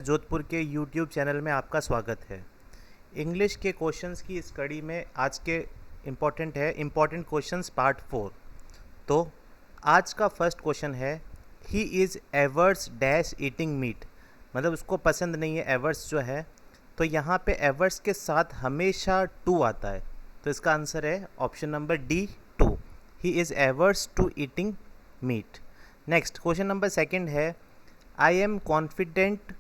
जोधपुर के YouTube channel में आपका स्वागत है। इंग्लिश के क्वेश्चंस की इस कड़ी में आज के इम्पोर्टेंट क्वेश्चंस पार्ट 4। तो आज का फर्स्ट क्वेश्चन है, ही is averse dash eating meat. मतलब उसको पसंद नहीं है एवर्स जो है, तो यहाँ पे एवर्स के साथ हमेशा टू आता है, तो इसका आंसर है option number D, two. He is averse to eating meat. Next question number second है, I am confident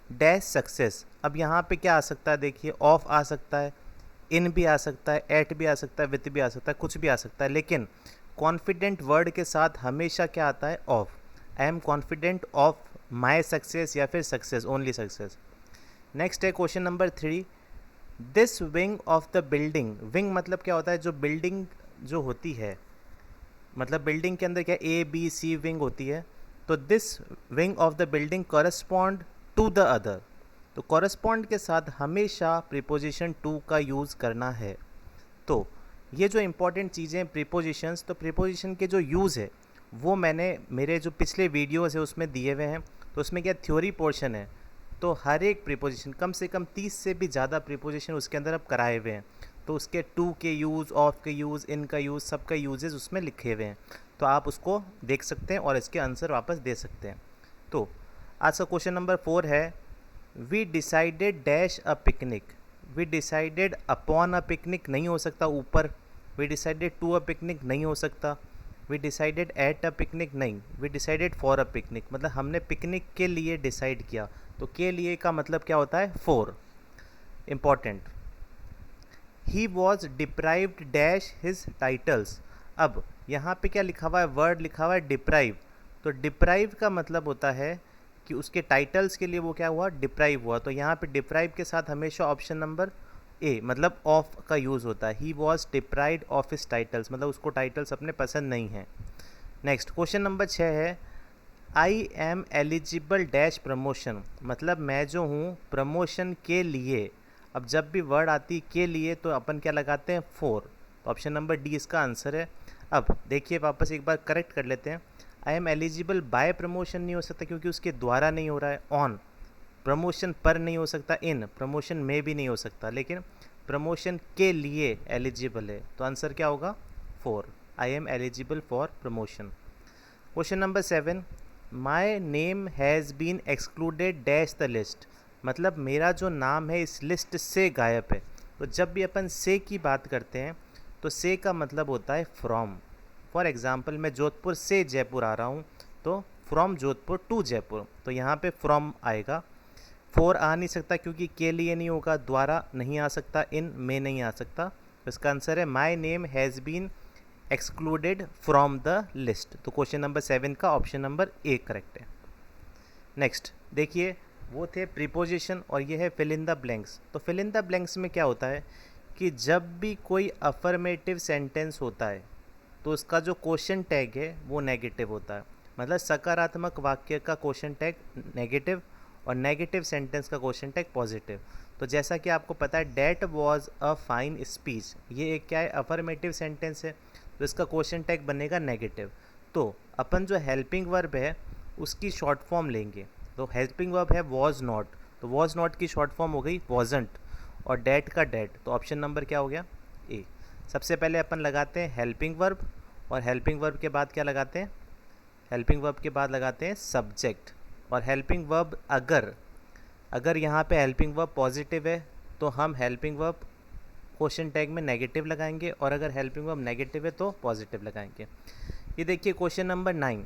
dash success. अब यहाँ पे क्या आ सकता है, देखिए ऑफ आ सकता है, इन भी आ सकता है, एट भी आ सकता है, विथ भी आ सकता है, कुछ भी आ सकता है, लेकिन कॉन्फिडेंट वर्ड के साथ हमेशा क्या आता है, of. I am confident of my success या फिर सक्सेस, ओनली सक्सेस। नेक्स्ट है question number 3, this wing of the building. Wing मतलब क्या होता है, जो बिल्डिंग जो होती है, मतलब बिल्डिंग के अंदर क्या ए बी सी विंग होती है, तो this wing of the building correspond to the other. तो कॉरस्पॉन्ड के साथ हमेशा प्रीपोजिशन टू का यूज़ करना है। तो ये जो इंपॉर्टेंट चीज़ें हैं प्रीपोजिशंस, तो प्रीपोजिशन के जो यूज़ है वो मैंने मेरे जो पिछले वीडियोज़ है उसमें दिए हुए हैं। तो उसमें क्या थ्योरी पोर्शन है, तो हर एक प्रीपोजिशन कम से कम 30 से भी ज़्यादा प्रीपोजिशन उसके अंदर अब कराए हुए हैं। तो उसके टू के यूज़, ऑफ के यूज़, इन का यूज़, सब का यूजेस उसमें लिखे हुए हैं, तो आप उसको देख सकते हैं और इसके आंसर वापस दे सकते हैं। तो आज का क्वेश्चन नंबर 4 है, we decided dash a picnic. We decided upon a picnic नहीं हो सकता ऊपर, we decided to a picnic नहीं हो सकता, we decided at a picnic नहीं, we decided for a picnic, मतलब हमने पिकनिक के लिए डिसाइड किया। तो के लिए का मतलब क्या होता है, for. Important, he was deprived dash his titles. अब यहाँ पे क्या लिखा हुआ है, वर्ड लिखा हुआ है डिप्राइव। तो डिप्राइव का मतलब होता है कि उसके टाइटल्स के लिए वो क्या हुआ, डिप्राइव हुआ। तो यहाँ पे डिप्राइव के साथ हमेशा ऑप्शन नंबर ए मतलब ऑफ का यूज़ होता है। He was deprived of his titles, मतलब उसको टाइटल्स अपने पसंद नहीं हैं। नेक्स्ट क्वेश्चन नंबर 6 है, I am eligible dash promotion. मतलब मैं जो हूँ प्रमोशन के लिए। अब जब भी वर्ड आती के लिए तो अपन क्या लगाते हैं, फॉर। तो ऑप्शन नंबर डी इसका आंसर है। अब देखिए वापस एक बार करेक्ट कर लेते हैं। I am eligible by promotion नहीं हो सकता क्योंकि उसके द्वारा नहीं हो रहा है, ऑन। प्रमोशन पर नहीं हो सकता, इन। प्रमोशन में भी नहीं हो सकता, लेकिन प्रमोशन के लिए एलिजिबल है, तो आंसर क्या होगा, for. I am eligible for promotion. Question number 7, my name has been excluded dash the list. मतलब मेरा जो नाम है इस लिस्ट से गायब है। तो जब भी अपन से की बात करते हैं तो से का मतलब होता है फ्रॉम। फॉर एग्ज़ाम्पल मैं जोधपुर से जयपुर आ रहा हूँ, तो फ्रॉम जोधपुर टू जयपुर, तो यहाँ पे फ्रॉम आएगा। फॉर आ नहीं सकता क्योंकि के लिए नहीं होगा, द्वारा नहीं आ सकता, इन में नहीं आ सकता। तो इसका आंसर है my name has been excluded from the list. तो क्वेश्चन नंबर 7 का ऑप्शन नंबर ए करेक्ट है। नेक्स्ट देखिए, वो थे प्रीपोजिशन और ये है फिल इन द ब्लैंक्स। तो फिल इन द ब्लैंक्स में क्या होता है कि जब भी कोई अफर्मेटिव सेंटेंस होता है तो उसका जो क्वेश्चन टैग है वो नेगेटिव होता है। मतलब सकारात्मक वाक्य का क्वेश्चन टैग नेगेटिव और नेगेटिव सेंटेंस का क्वेश्चन टैग पॉजिटिव। तो जैसा कि आपको पता है, that was a fine speech, ये एक क्या है, अफर्मेटिव सेंटेंस है, तो इसका क्वेश्चन टैग बनेगा नेगेटिव। तो अपन जो हेल्पिंग वर्ब है उसकी शॉर्ट फॉर्म लेंगे। तो हेल्पिंग वर्ब है वॉज नॉट, तो वॉज नॉट की शॉर्ट फॉर्म हो गई वॉजंट, और डैट का डैट, तो ऑप्शन नंबर क्या हो गया, ए। सबसे पहले अपन लगाते हैं हेल्पिंग वर्ब, और हेल्पिंग वर्ब के बाद क्या लगाते हैं, हेल्पिंग वर्ब के बाद लगाते हैं सब्जेक्ट। और हेल्पिंग वर्ब अगर अगर यहाँ पे हेल्पिंग वर्ब पॉजिटिव है तो हम हेल्पिंग वर्ब क्वेश्चन टैग में नेगेटिव लगाएंगे, और अगर हेल्पिंग वर्ब नेगेटिव है तो पॉजिटिव लगाएंगे। ये देखिए क्वेश्चन नंबर 9।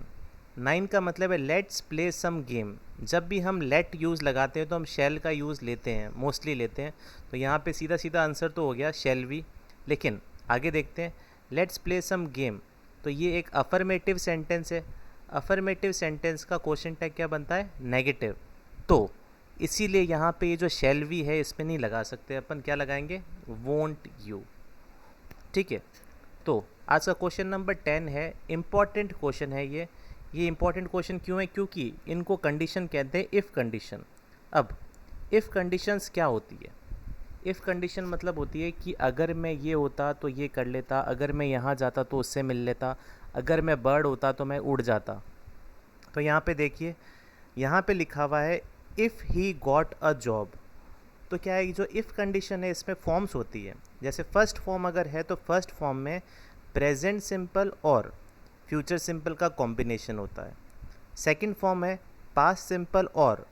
9 का मतलब है लेट्स प्ले सम गेम। जब भी हम लेट यूज़ लगाते हैं तो हम शैल का यूज़ लेते हैं, मोस्टली लेते हैं। तो यहाँ पे सीधा सीधा आंसर तो हो गया शैल वी, लेकिन आगे देखते हैं, लेट्स प्ले सम गेम, तो ये एक अफर्मेटिव सेंटेंस है। अफर्मेटिव सेंटेंस का क्वेश्चन टैग क्या बनता है, नेगेटिव। तो इसीलिए यहाँ पे ये जो शैल वी है इसमें नहीं लगा सकते, अपन क्या लगाएंगे, वोंट यू। ठीक है, तो आज का क्वेश्चन नंबर 10 है, इम्पॉर्टेंट क्वेश्चन है ये इम्पॉर्टेंट क्वेश्चन क्यों है, क्योंकि इनको कंडीशन कहते हैं इफ़ कंडीशन। अब इफ़ कंडीशंस क्या होती है, इफ़ कंडीशन मतलब होती है कि अगर मैं ये होता तो ये कर लेता, अगर मैं यहाँ जाता तो उससे मिल लेता, अगर मैं बर्ड होता तो मैं उड़ जाता। तो यहाँ पे देखिए, यहाँ पे लिखा हुआ है if he got a job, तो क्या है, जो इफ़ कंडीशन है इसमें फॉर्म्स होती है। जैसे फर्स्ट फॉर्म अगर है तो फर्स्ट फॉर्म में प्रेजेंट सिंपल और फ्यूचर सिंपल का कॉम्बिनेशन होता है। सेकंड फॉर्म है पास्ट सिंपल और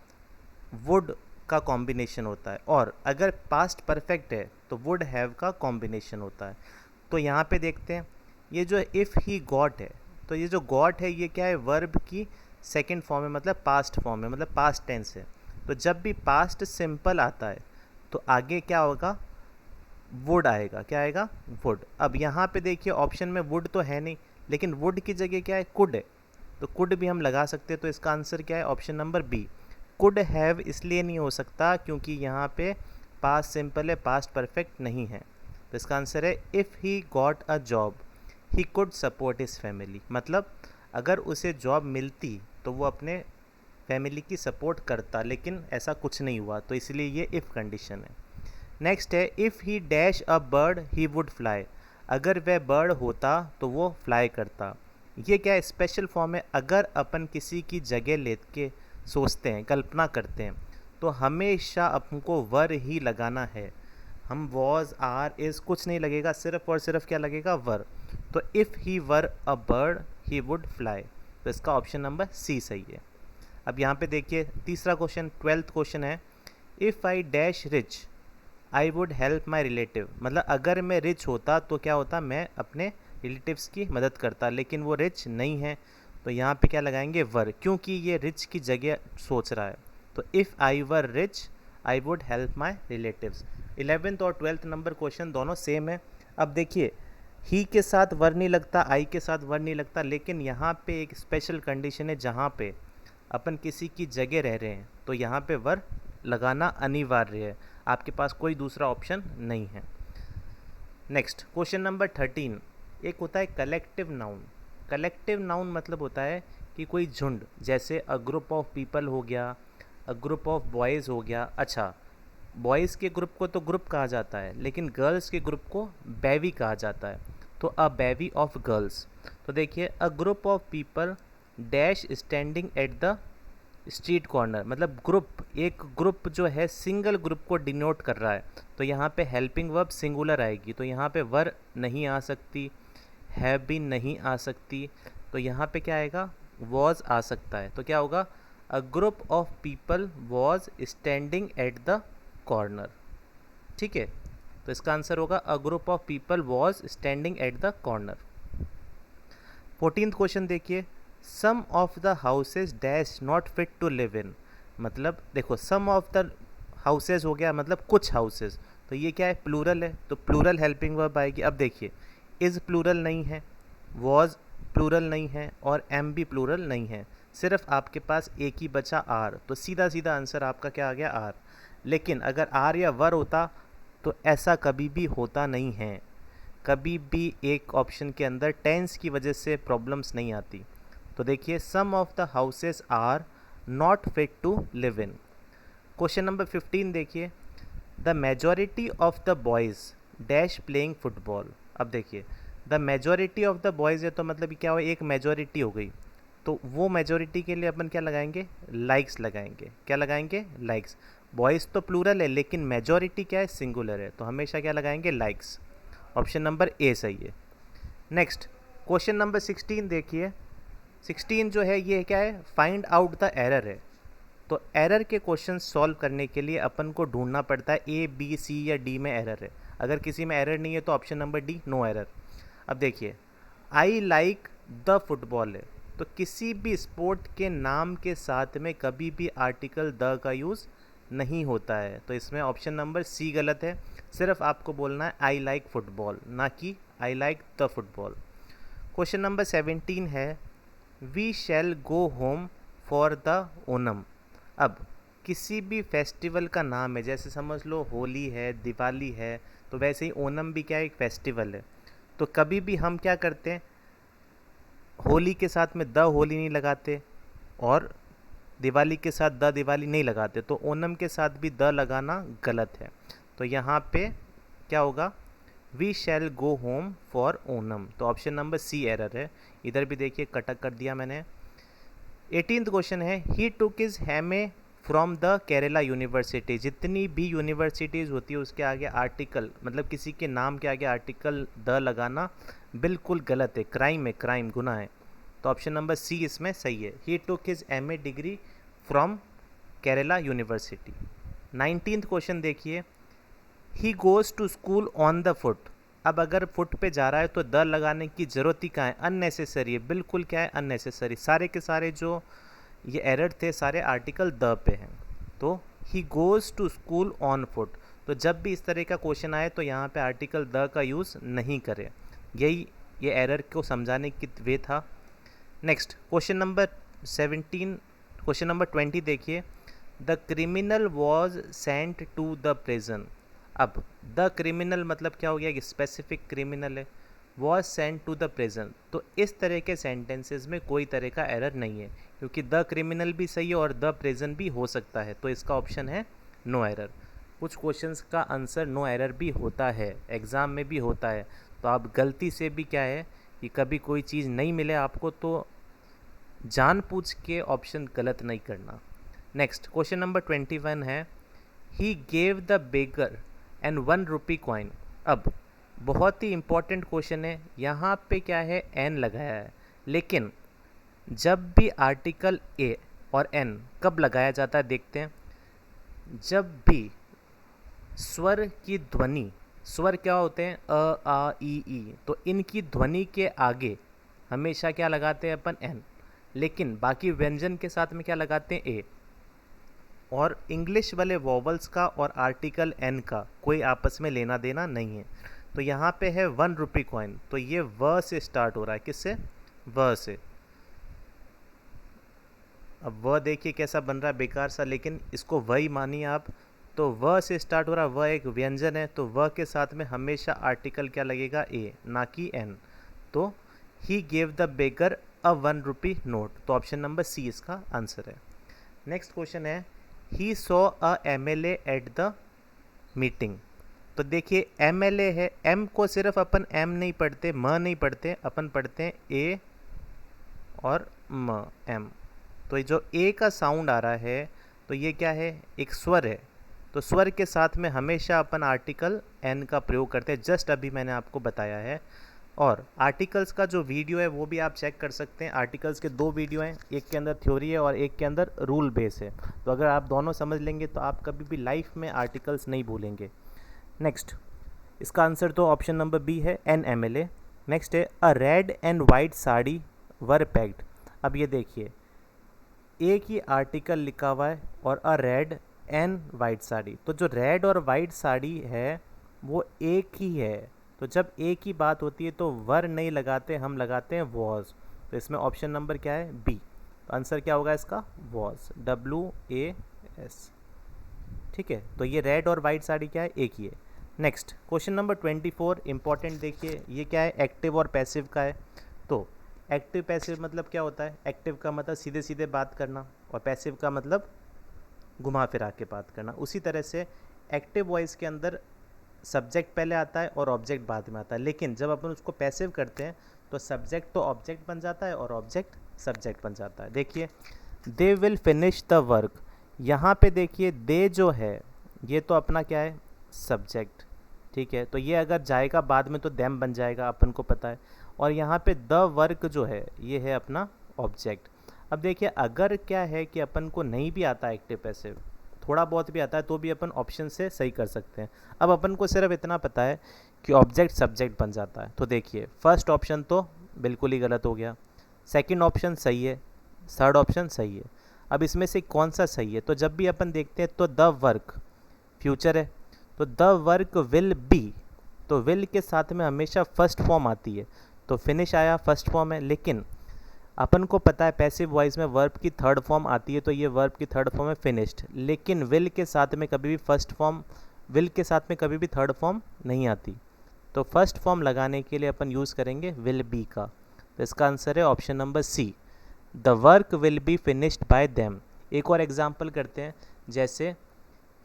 वुड का कॉम्बिनेशन होता है, और अगर पास्ट परफेक्ट है तो वुड हैव का कॉम्बिनेशन होता है। तो यहाँ पे देखते हैं, ये जो इफ़ ही गॉट है, तो ये जो गॉट है ये क्या है, वर्ब की सेकंड फॉर्म है, मतलब पास्ट फॉर्म है, मतलब पास्ट टेंस है। तो जब भी पास्ट सिंपल आता है तो आगे क्या होगा, वुड आएगा। क्या आएगा, वुड। अब यहाँ पे देखिए ऑप्शन में वुड तो है नहीं, लेकिन वुड की जगह क्या है, कुड है। तो कुड भी हम लगा सकते हैं। तो इसका आंसर क्या है, option number B. Could have इसलिए नहीं हो सकता क्योंकि यहाँ पे पास्ट सिंपल है, पास्ट परफेक्ट नहीं है। तो इसका आंसर है if he got a job he could support his family, मतलब अगर उसे जॉब मिलती तो वो अपने फैमिली की सपोर्ट करता, लेकिन ऐसा कुछ नहीं हुआ, तो इसलिए ये इफ़ कंडीशन है। नेक्स्ट है if he dash a bird he would fly, अगर वह बर्ड होता तो वो फ्लाई करता। ये क्या है, स्पेशल फॉर्म है। अगर अपन किसी की जगह लेके सोचते हैं, कल्पना करते हैं, तो हमेशा हमको वर ही लगाना है। हम वॉज आर इज़ कुछ नहीं लगेगा, सिर्फ और सिर्फ क्या लगेगा, वर। तो if he were a bird he would fly, तो इसका ऑप्शन नंबर सी सही है। अब यहाँ पे देखिए तीसरा क्वेश्चन, 12th क्वेश्चन है if I dash rich I would help my relative, मतलब अगर मैं रिच होता तो क्या होता, मैं अपने रिलेटिव्स की मदद करता, लेकिन वो रिच नहीं है। तो यहाँ पे क्या लगाएंगे, वर, क्योंकि ये रिच की जगह सोच रहा है। तो if I were rich I would help my relatives. 11th और 12th नंबर क्वेश्चन दोनों सेम है। अब देखिए ही के साथ वर नहीं लगता, आई के साथ वर नहीं लगता, लेकिन यहाँ पे एक स्पेशल कंडीशन है जहाँ पे अपन किसी की जगह रह रहे हैं, तो यहाँ पे वर लगाना अनिवार्य है, आपके पास कोई दूसरा ऑप्शन नहीं है। नेक्स्ट क्वेश्चन नंबर 13, एक होता है कलेक्टिव नाउन। कलेक्टिव नाउन मतलब होता है कि कोई झुंड, जैसे अ ग्रुप ऑफ पीपल हो गया, अ ग्रुप ऑफ बॉयज़ हो गया। अच्छा, बॉयज़ के ग्रुप को तो ग्रुप कहा जाता है, लेकिन गर्ल्स के ग्रुप को बेवी कहा जाता है। तो अ बेवी ऑफ गर्ल्स। तो देखिए अ group of people dash standing at the street corner, मतलब ग्रुप, एक ग्रुप जो है सिंगल ग्रुप को डिनोट कर रहा है। तो यहाँ पे हेल्पिंग वर्ब सिंगुलर आएगी, तो यहाँ पे वर नहीं आ सकती, हैव बीन नहीं आ सकती, तो यहाँ पे क्या आएगा, वॉज आ सकता है। तो क्या होगा, a group of people was standing at the corner. ठीक है, तो इसका आंसर होगा a group of people was standing at the corner. 14th question देखिए, some of the houses dash not fit to live in, मतलब देखो सम ऑफ द हाउसेज हो गया, मतलब कुछ हाउसेज, तो ये क्या है, प्लूरल है, तो प्लूरल हेल्पिंग वर्ब आएगी। अब देखिए इज़ प्लूरल नहीं है, वॉज प्लूरल नहीं है, और एम भी प्लूरल नहीं है, सिर्फ आपके पास एक ही बचा आर, तो सीधा सीधा आंसर आपका क्या आ गया, आर। लेकिन अगर आर या वर होता तो ऐसा कभी भी होता नहीं है, कभी भी एक ऑप्शन के अंदर टेंस की वजह से प्रॉब्लम्स नहीं आती। तो देखिए some of the houses are not fit to live in. Question number 15 देखिए, the majority of the boys dash playing football. अब देखिए the majority of the boys है, तो मतलब क्या हो, एक मेजॉरिटी हो गई, तो वो मेजॉरिटी के लिए अपन क्या लगाएंगे, लाइक्स लगाएंगे। क्या लगाएंगे, लाइक्स। बॉयज़ तो प्लूरल है, लेकिन मेजॉरिटी क्या है, सिंगुलर है, तो हमेशा क्या लगाएंगे, लाइक्स। ऑप्शन नंबर ए सही है। नेक्स्ट क्वेश्चन नंबर 16 देखिए, 16 जो है ये क्या है, फाइंड आउट द एरर है। तो एरर के क्वेश्चन सॉल्व करने के लिए अपन को ढूंढना पड़ता है ए बी सी या डी में एरर है। अगर किसी में एरर नहीं है तो option number D, no error. अब देखिए आई लाइक द फुटबॉल है, तो किसी भी स्पोर्ट के नाम के साथ में कभी भी आर्टिकल द का यूज़ नहीं होता है, तो इसमें ऑप्शन नंबर सी गलत है। सिर्फ आपको बोलना है आई लाइक फुटबॉल, ना कि I like the football. Question number 17 है we shall go home for the Onam. अब किसी भी फेस्टिवल का नाम है, जैसे समझ लो होली है, दिवाली है, तो वैसे ही ओनम भी क्या है, एक फेस्टिवल है। तो कभी भी हम क्या करते हैं, होली के साथ में द होली नहीं लगाते, और दिवाली के साथ द दिवाली नहीं लगाते, तो ओनम के साथ भी द लगाना गलत है। तो यहाँ पे क्या होगा, we shall go home for Onam, तो ऑप्शन नंबर सी एरर है। इधर भी देखिए कटक कर दिया मैंने। 18th क्वेश्चन है ही टुक हिज हैमे फ्रॉम द केरला यूनिवर्सिटी। जितनी भी यूनिवर्सिटीज़ होती है उसके आगे आर्टिकल, मतलब किसी के नाम के आगे आर्टिकल द लगाना बिल्कुल गलत है, क्राइम है, क्राइम, गुनाह है। तो ऑप्शन नंबर सी इसमें सही है। He took his MA degree from Kerala university. 19th question देखिए, he goes to school on the foot. अब अगर फुट पे जा रहा है तो द लगाने की ज़रूरत ही कहाँ है, अननेसेसरी है, बिल्कुल क्या है, अननेसेसरी। सारे के सारे जो ये एरर थे सारे आर्टिकल द पे हैं। तो he goes to school on foot, तो जब भी इस तरह का क्वेश्चन आए तो यहाँ पे आर्टिकल द का यूज़ नहीं करें। यही ये एरर को समझाने की वे था। Next question number 17, question number 20 देखिए, the criminal was sent to the prison. अब द क्रिमिनल मतलब क्या हो गया, कि स्पेसिफिक क्रिमिनल है, was sent to the prison. तो इस तरह के सेंटेंसेस में कोई तरह का एरर नहीं है, क्योंकि द क्रिमिनल भी सही है और द प्रिजन भी हो सकता है। तो इसका ऑप्शन है नो एरर। कुछ क्वेश्चंस का आंसर नो एरर भी होता है, एग्ज़ाम में भी होता है। तो आप गलती से भी क्या है कि कभी कोई चीज़ नहीं मिले आपको तो जानबूझ के ऑप्शन गलत नहीं करना। नेक्स्ट क्वेश्चन नंबर 21 है, he gave the beggar and 1 rupee coin. अब बहुत ही इंपॉर्टेंट क्वेश्चन है, यहाँ पे क्या है, एन लगाया है, लेकिन जब भी आर्टिकल ए और एन कब लगाया जाता है देखते हैं। जब भी स्वर की ध्वनि, स्वर क्या होते हैं, अ आ ई, तो इनकी ध्वनि के आगे हमेशा क्या लगाते हैं अपन, एन। लेकिन बाकी व्यंजन के साथ में क्या लगाते हैं, ए। और इंग्लिश वाले वॉवल्स का और आर्टिकल एन का कोई आपस में लेना देना नहीं है। तो यहाँ पे है 1 रुपी कॉइन, तो ये व से स्टार्ट हो रहा है, किससे, व से। अब व देखिए कैसा बन रहा है, बेकार सा, लेकिन इसको व ही मानिए आप। तो व से स्टार्ट हो रहा है, व एक व्यंजन है, तो व के साथ में हमेशा आर्टिकल क्या लगेगा, ए, ना कि एन। तो he gave the baker a 1 rupee note, तो ऑप्शन नंबर सी इसका आंसर है। नेक्स्ट क्वेश्चन है, he saw a MLA at the meeting. तो देखिए एमएलए है, एम को सिर्फ अपन एम नहीं पढ़ते, म नहीं पढ़ते, अपन पढ़ते हैं ए और म, एम। तो ये जो ए का साउंड आ रहा है तो ये क्या है, एक स्वर है। तो स्वर के साथ में हमेशा अपन आर्टिकल एन का प्रयोग करते हैं, जस्ट अभी मैंने आपको बताया है। और आर्टिकल्स का जो वीडियो है वो भी आप चेक कर सकते हैं। आर्टिकल्स के 2 वीडियो हैं, एक के अंदर थ्योरी है और एक के अंदर रूल बेस है। तो अगर आप दोनों समझ लेंगे तो आप कभी भी लाइफ में आर्टिकल्स नहीं भूलेंगे। नेक्स्ट इसका आंसर तो ऑप्शन नंबर बी है, एन एमएलए। नेक्स्ट है, a red and white sari wore packed. अब ये देखिए एक ही आर्टिकल लिखा हुआ है और अ रेड एंड वाइट साड़ी, तो जो रेड और वाइट साड़ी है वो एक ही है। तो जब एक ही बात होती है तो वर नहीं लगाते, हम लगाते हैं वॉज। तो इसमें ऑप्शन नंबर क्या है, बी। तो आंसर क्या होगा इसका, वॉज, WAS। ठीक है, तो ये रेड और वाइट साड़ी क्या है, एक ही है। नेक्स्ट क्वेश्चन नंबर 24 इंपॉर्टेंट देखिए, ये क्या है, एक्टिव और पैसिव का है। तो एक्टिव पैसिव मतलब क्या होता है, एक्टिव का मतलब सीधे सीधे बात करना और पैसिव का मतलब घुमा फिरा के बात करना। उसी तरह से एक्टिव वॉइस के अंदर सब्जेक्ट पहले आता है और ऑब्जेक्ट बाद में आता है, लेकिन जब अपन उसको पैसिव करते हैं तो सब्जेक्ट तो ऑब्जेक्ट बन जाता है और ऑब्जेक्ट सब्जेक्ट बन जाता है। देखिए they will finish the work, यहाँ पे देखिए दे जो है ये तो अपना क्या है, सब्जेक्ट। ठीक है, तो ये अगर जाएगा बाद में तो देम बन जाएगा, अपन को पता है। और यहाँ पे द वर्क जो है ये है अपना ऑब्जेक्ट। अब देखिए अगर क्या है कि अपन को नहीं भी आता एक्टिव पैसिव, थोड़ा बहुत भी आता है, तो भी अपन ऑप्शन से सही कर सकते हैं। अब अपन को सिर्फ इतना पता है कि ऑब्जेक्ट सब्जेक्ट बन जाता है। तो देखिए फर्स्ट ऑप्शन तो बिल्कुल ही गलत हो गया, सेकंड ऑप्शन सही है, थर्ड ऑप्शन सही है। अब इसमें से कौन सा सही है, तो जब भी अपन देखते हैं तो द वर्क फ्यूचर है, तो द वर्क विल बी, तो विल के साथ में हमेशा फर्स्ट फॉर्म आती है, तो फिनिश आया फर्स्ट फॉर्म है। लेकिन अपन को पता है पैसिव वॉइस में वर्ब की थर्ड फॉर्म आती है, तो ये वर्ब की थर्ड फॉर्म है फिनिश्ड। लेकिन विल के साथ में कभी भी फर्स्ट फॉर्म, विल के साथ में कभी भी थर्ड फॉर्म नहीं आती। तो फर्स्ट फॉर्म लगाने के लिए अपन यूज़ करेंगे विल बी का। तो इसका आंसर है option number C, the work will be finished by them. एक और एग्जाम्पल करते हैं, जैसे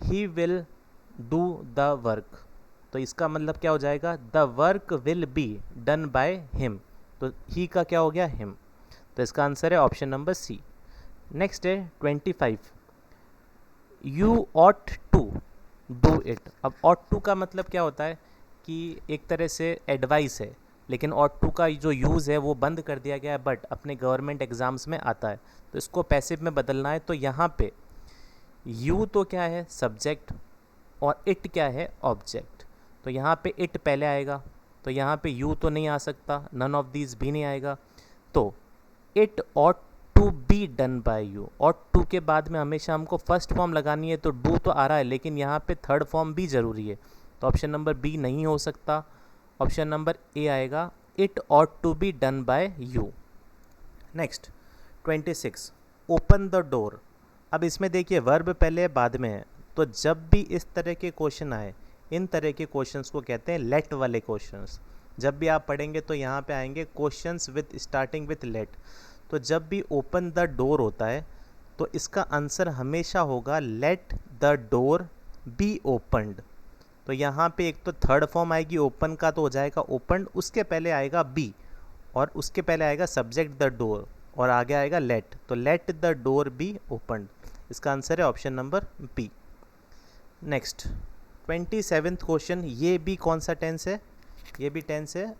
he will do the work, तो इसका मतलब क्या हो जाएगा, the work will be done by him. तो ही का क्या हो गया, हिम। तो इसका आंसर है ऑप्शन नंबर सी। नेक्स्ट है 25, you ought to do it. अब ऑट टू का मतलब क्या होता है कि एक तरह से एडवाइस है, लेकिन ऑट टू का जो यूज़ है वो बंद कर दिया गया है, बट अपने गवर्नमेंट एग्ज़ाम्स में आता है, तो इसको पैसिव में बदलना है। तो यहाँ पे यू तो क्या है सब्जेक्ट और इट क्या है ऑब्जेक्ट, तो यहाँ पे इट पहले आएगा, तो यहाँ पे यू तो नहीं आ सकता, नन ऑफ दीज भी नहीं आएगा। तो it ought to be done by you, ought to के बाद में हमेशा हमको फर्स्ट फॉर्म लगानी है, तो डू तो आ रहा है लेकिन यहाँ पे थर्ड फॉर्म भी ज़रूरी है, तो ऑप्शन नंबर बी नहीं हो सकता, ऑप्शन नंबर ए आएगा, it ought to be done by you. Next 26, open the door. अब इसमें देखिए वर्ब पहले बाद में है, तो जब भी इस तरह के क्वेश्चन आए, इन तरह के क्वेश्चंस को कहते हैं लेट वाले क्वेश्चंस। जब भी आप पढ़ेंगे तो यहाँ पे आएंगे questions with starting with let, तो जब भी ओपन द डोर होता है तो इसका आंसर हमेशा होगा late the door be opened. तो यहाँ पे एक तो थर्ड फॉर्म आएगी ओपन का, तो हो जाएगा ओपनड, उसके पहले आएगा बी और उसके पहले आएगा सब्जेक्ट द डोर और आगे आएगा लेट, तो let the door be opened. इसका आंसर है option number B. Next 27th question, ये भी कौन सा टेंस है, ये भी टेंस है।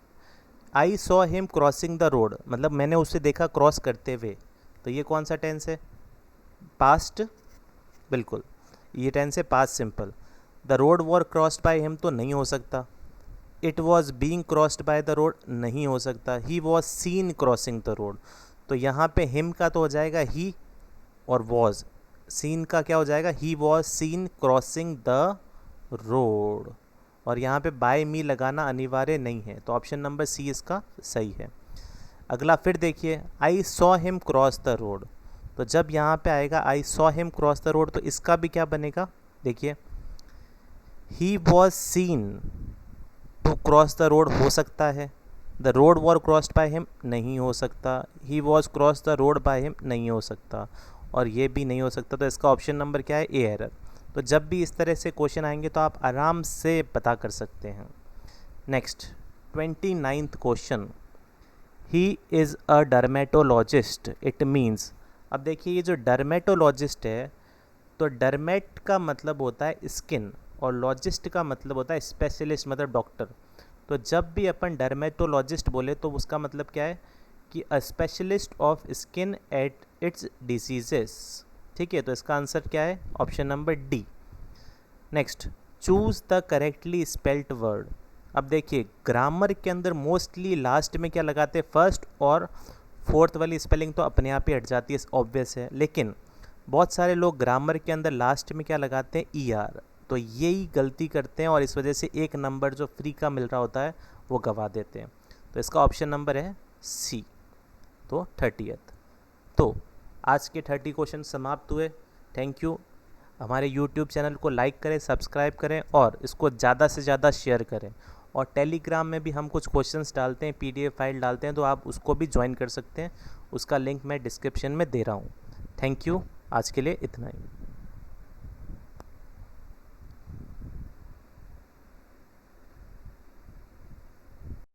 आई saw him crossing the road, मतलब मैंने उसे देखा क्रॉस करते हुए, तो ये कौन सा टेंस है, पास्ट, बिल्कुल ये टेंस है past simple. The road was crossed by him तो नहीं हो सकता, it was being crossed by the road नहीं हो सकता, he was scene crossing the road, तो यहाँ पे हिम का तो हो जाएगा ही और वॉज, सीन का क्या हो जाएगा, ही was scene crossing the road, और यहाँ पे बाय मी लगाना अनिवार्य नहीं है, तो ऑप्शन नंबर सी इसका सही है। अगला फिर देखिए, I saw him cross the road, तो जब यहाँ पे आएगा I saw him cross the road, तो इसका भी क्या बनेगा, देखिए he was seen to cross the road हो सकता है, the road was crossed by him नहीं हो सकता, he was cross the road by him नहीं हो सकता, और ये भी नहीं हो सकता, तो इसका ऑप्शन नंबर क्या है, ए एरर। तो जब भी इस तरह से क्वेश्चन आएंगे तो आप आराम से पता कर सकते हैं। Next 29th question, he is a dermatologist, it means. अब देखिए ये जो डर्मेटोलॉजिस्ट है, तो डर्मेट का मतलब होता है स्किन और लॉजिस्ट का मतलब होता है स्पेशलिस्ट, मतलब डॉक्टर। तो जब भी अपन डर्मेटोलॉजिस्ट बोले तो उसका मतलब क्या है कि a specialist of skin at its diseases, ठीक है, तो इसका आंसर क्या है, option number D. Next, choose the correctly spelled word. अब देखिए ग्रामर के अंदर मोस्टली लास्ट में क्या लगाते हैं, फर्स्ट और फोर्थ वाली स्पेलिंग तो अपने आप ही हट जाती है, ऑब्वियस है, लेकिन बहुत सारे लोग ग्रामर के अंदर लास्ट में क्या लगाते हैं, ई आर, तो यही गलती करते हैं और इस वजह से एक नंबर जो फ्री का मिल रहा होता है वो गवा देते हैं, तो इसका ऑप्शन नंबर है सी, तो 30th। तो आज के 30 क्वेश्चन समाप्त हुए। Thank you. हमारे यूट्यूब चैनल को लाइक करें, सब्सक्राइब करें और इसको ज़्यादा से ज़्यादा शेयर करें, और टेलीग्राम में भी हम कुछ क्वेश्चंस डालते हैं, PDF फाइल डालते हैं, तो आप उसको भी ज्वाइन कर सकते हैं, उसका लिंक मैं डिस्क्रिप्शन में दे रहा हूँ। थैंक यू, आज के लिए इतना ही।